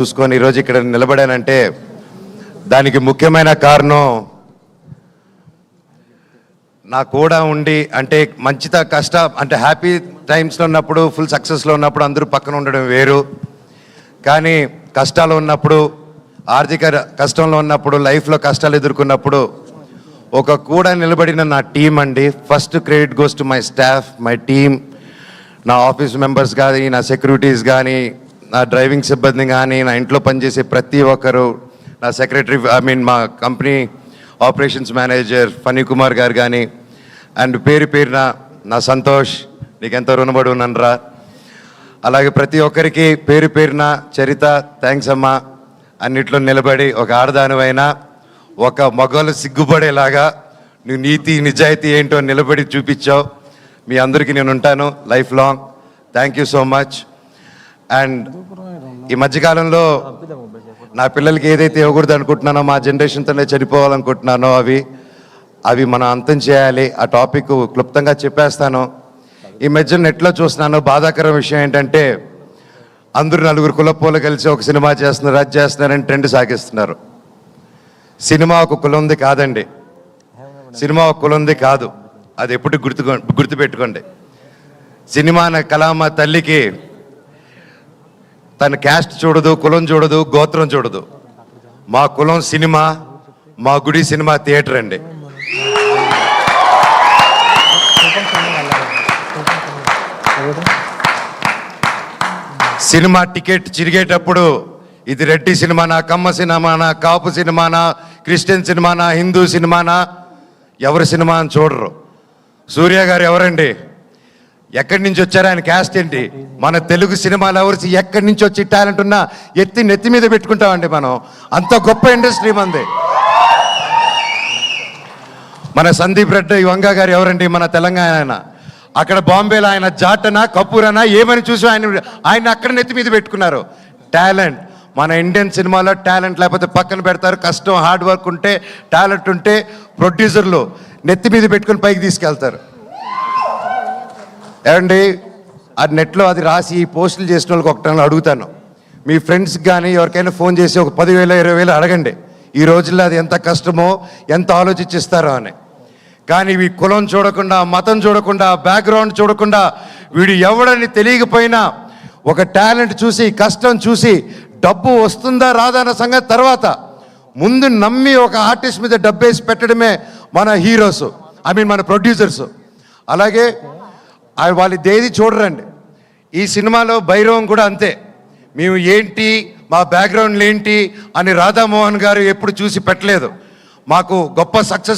చూసుకొని ఈరోజు ఇక్కడ నిలబడానంటే దానికి ముఖ్యమైన కారణం నా కూడా ఉండి అంటే మంచిగా అంటే హ్యాపీ టైమ్స్లో ఉన్నప్పుడు ఫుల్ సక్సెస్లో ఉన్నప్పుడు అందరూ పక్కన ఉండడం వేరు. కానీ కష్టాలు ఉన్నప్పుడు ఆర్థిక కష్టంలో ఉన్నప్పుడు లైఫ్లో కష్టాలు ఎదుర్కొన్నప్పుడు ఒక కూడా నిలబడిన నా టీం అండి. First credit goes to my staff, my team, నా ఆఫీస్ మెంబర్స్ కానీ, నా సెక్యూరిటీస్ కానీ, నా డ్రైవింగ్ సిబ్బంది కానీ, నా ఇంట్లో పనిచేసే ప్రతి ఒక్కరు, నా సెక్రటరీ మా company operations manager Phani Kumar garu కానీ, అండ్ పేరున నా సంతోష్, నీకెంతో రుణపడి ఉన్నానురా. అలాగే ప్రతి ఒక్కరికి పేరున చరిత, థ్యాంక్స్ అమ్మా. అన్నిట్లో నిలబడి ఒక ఆడదానివైనా ఒక మగవాళ్ళు సిగ్గుపడేలాగా నువ్వు నీతి నిజాయితీ ఏంటో నిలబడి చూపించావు. మీ అందరికీ నేను ఉంటాను life long. Thank you so much. And ఈ మధ్యకాలంలో నా పిల్లలకి ఏదైతే ఇవ్వకూడదు అనుకుంటున్నానో, మా జనరేషన్తోనే చనిపోవాలనుకుంటున్నానో అవి మనం అంతం చేయాలి. ఆ టాపిక్ క్లుప్తంగా చెప్పేస్తాను. ఈ మధ్య నెట్లో చూస్తున్నాను, బాధాకరం విషయం ఏంటంటే అందరూ నలుగురు కులపోలు కలిసి ఒక సినిమా చేస్తున్నారు, అది చేస్తున్నారని ట్రెండ్ సాగిస్తున్నారు. సినిమా ఒక కులంది కాదండి, సినిమా ఒక కులంది కాదు. అది ఎప్పుడు గుర్తుపెట్టుకోండి. సినిమా అనే కళామ తల్లికి తన క్యాస్ట్ చూడదు, కులం చూడదు, గోత్రం చూడదు. మా కులం సినిమా, మా గుడి సినిమా థియేటర్ అండి. సినిమా టికెట్ చిరిగేటప్పుడు ఇది రెడ్డి సినిమానా, కమ్మ సినిమానా, కాపు సినిమానా, క్రిస్టియన్ సినిమానా, హిందూ సినిమానా, ఎవరి సినిమా అని చూడరు. సూర్య గారు ఎవరండి, ఎక్కడి నుంచి వచ్చారు, ఆయన క్యాస్ట్ ఏంటి, మన తెలుగు సినిమాలు ఎవరు ఎక్కడి నుంచి వచ్చి టాలెంట్ ఉన్నా నెత్తి మీద పెట్టుకుంటామండి మనం. అంత గొప్ప ఇండస్ట్రీ మంది. మన సందీప్ రెడ్డి వంగ గారు ఎవరండి, మన తెలంగాణ ఆయన. అక్కడ బాంబేలో ఆయన జాటనా కపూరనా ఏమని చూసి ఆయన అక్కడ నెత్తి మీద పెట్టుకున్నారు. టాలెంట్ మన ఇండియన్ సినిమాలో టాలెంట్ లేకపోతే పక్కన పెడతారు. కష్టం, హార్డ్ వర్క్ ఉంటే, టాలెంట్ ఉంటే ప్రొడ్యూసర్లు నెత్తి మీద పెట్టుకుని పైకి తీసుకెళ్తారు. ఏమండి, అది నెట్లో అది రాసి పోస్టులు చేసిన వాళ్ళకి ఒకటి అడుగుతాను, మీ ఫ్రెండ్స్కి కానీ ఎవరికైనా ఫోన్ చేసి ఒక 10,000 20,000 అడగండి. ఈ రోజుల్లో అది ఎంత కష్టమో, ఎంత ఆలోచించిస్తారో అని. కానీ ఇవి కులం చూడకుండా, మతం చూడకుండా, బ్యాక్గ్రౌండ్ చూడకుండా, వీడు ఎవడని తెలియకపోయినా ఒక టాలెంట్ చూసి, కష్టం చూసి, డబ్బు వస్తుందా రాదా అన్న సంగతి తర్వాత ముందు నమ్మి ఒక ఆర్టిస్ట్ మీద డబ్బేసి పెట్టడమే మన హీరోస్, మన ప్రొడ్యూసర్స్. అలాగే వాళ్ళు దేది చూడరండి. ఈ సినిమాలో భైరవం కూడా అంతే. మేము ఏంటి, మా బ్యాక్గ్రౌండ్లు ఏంటి అని రాధామోహన్ గారు ఎప్పుడు చూసి పెట్టలేదు. మాకు గొప్ప సక్సెస్